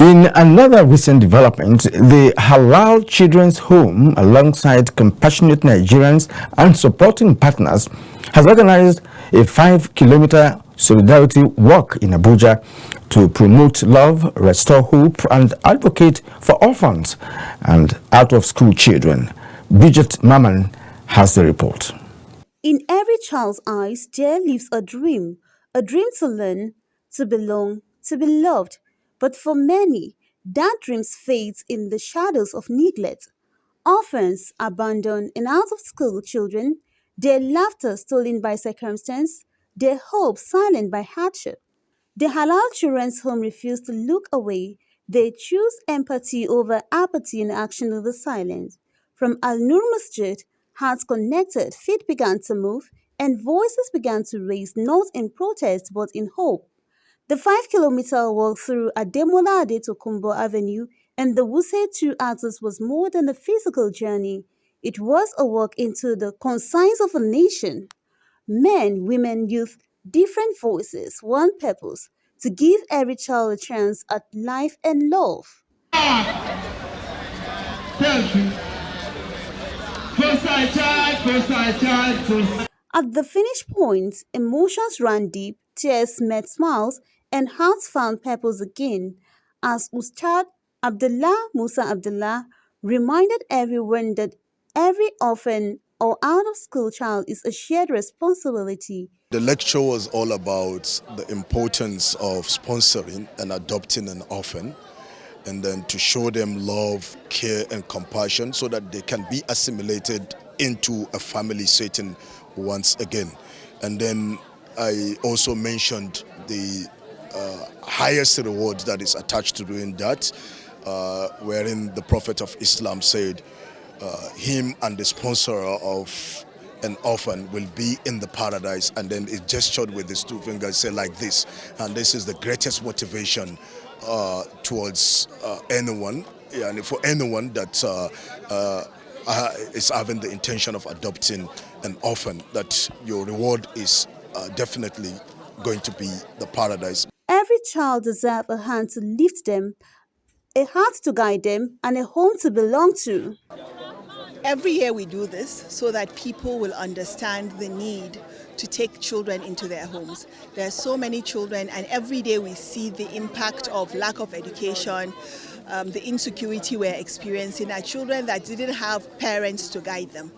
In another recent development, the Halal Children's Home, alongside compassionate Nigerians and supporting partners, has organized a 5-kilometre solidarity walk in Abuja to promote love, restore hope, and advocate for orphans and out-of-school children. Bridget Maman has the report. In every child's eyes, there lives a dream to learn, to belong, to be loved. But for many, that dream fades in the shadows of neglect. Orphans, abandoned and out of school children, their laughter stolen by circumstance, their hope silenced by hardship. The Halal Children's Home refused to look away. They choose empathy over apathy and action over silence. From Al-Nur Musjid, hearts connected, feet began to move, and voices began to raise not in protest but in hope. The 5-kilometre walk through Ademola Adetokunbo Avenue and the Wuse 2 axis was more than a physical journey. It was a walk into the conscience of a nation. Men, women, youth, different voices, one purpose: to give every child a chance at life and love. At the finish point, emotions ran deep, tears met smiles, and hearts found purpose again, as Ustad Abdullah Musa Abdullah reminded everyone that every orphan or out-of-school child is a shared responsibility. The lecture was all about the importance of sponsoring and adopting an orphan, and then to show them love, care, and compassion so that they can be assimilated into a family setting once again. And then I also mentioned the highest reward that is attached to doing that, wherein the Prophet of Islam said, him and the sponsor of an orphan will be in the paradise, and then it gestured with his two fingers, say like this, and this is the greatest motivation towards anyone, and for anyone that is having the intention of adopting an orphan, that your reward is definitely going to be the paradise. Every child deserves a hand to lift them, a heart to guide them, and a home to belong to. Every year we do this so that people will understand the need to take children into their homes. There are so many children, and every day we see the impact of lack of education, the insecurity we're experiencing, are children that didn't have parents to guide them.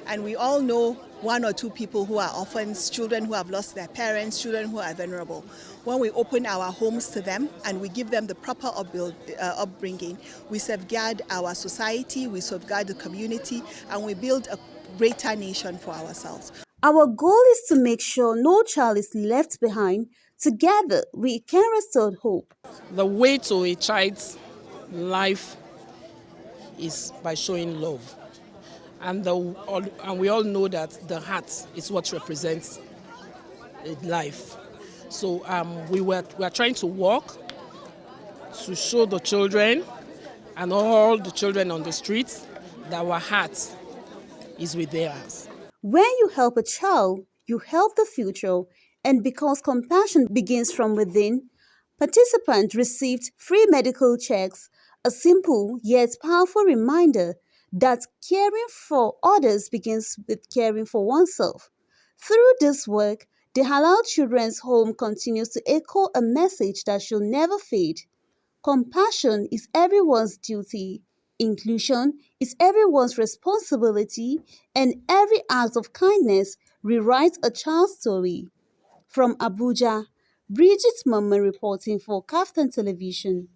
And we all know one or two people who are orphans, children who have lost their parents, children who are vulnerable. When we open our homes to them and we give them the proper upbringing, we safeguard our society, we safeguard the community, and we build a greater nation for ourselves. Our goal is to make sure no child is left behind. Together, we can restore hope. The way to a child's life is by showing love. And we all know that the heart is what represents life. So we are trying to walk to show the children and all the children on the streets that our heart is with theirs. When you help a child, you help the future. And because compassion begins from within, participants received free medical checks, a simple yet powerful reminder that caring for others begins with caring for oneself. Through this work, the Halal Children's Home continues to echo a message that should never fade. Compassion is everyone's duty, inclusion is everyone's responsibility, and every act of kindness rewrites a child's story. From Abuja, Bridget Mama reporting for Kaftan Television.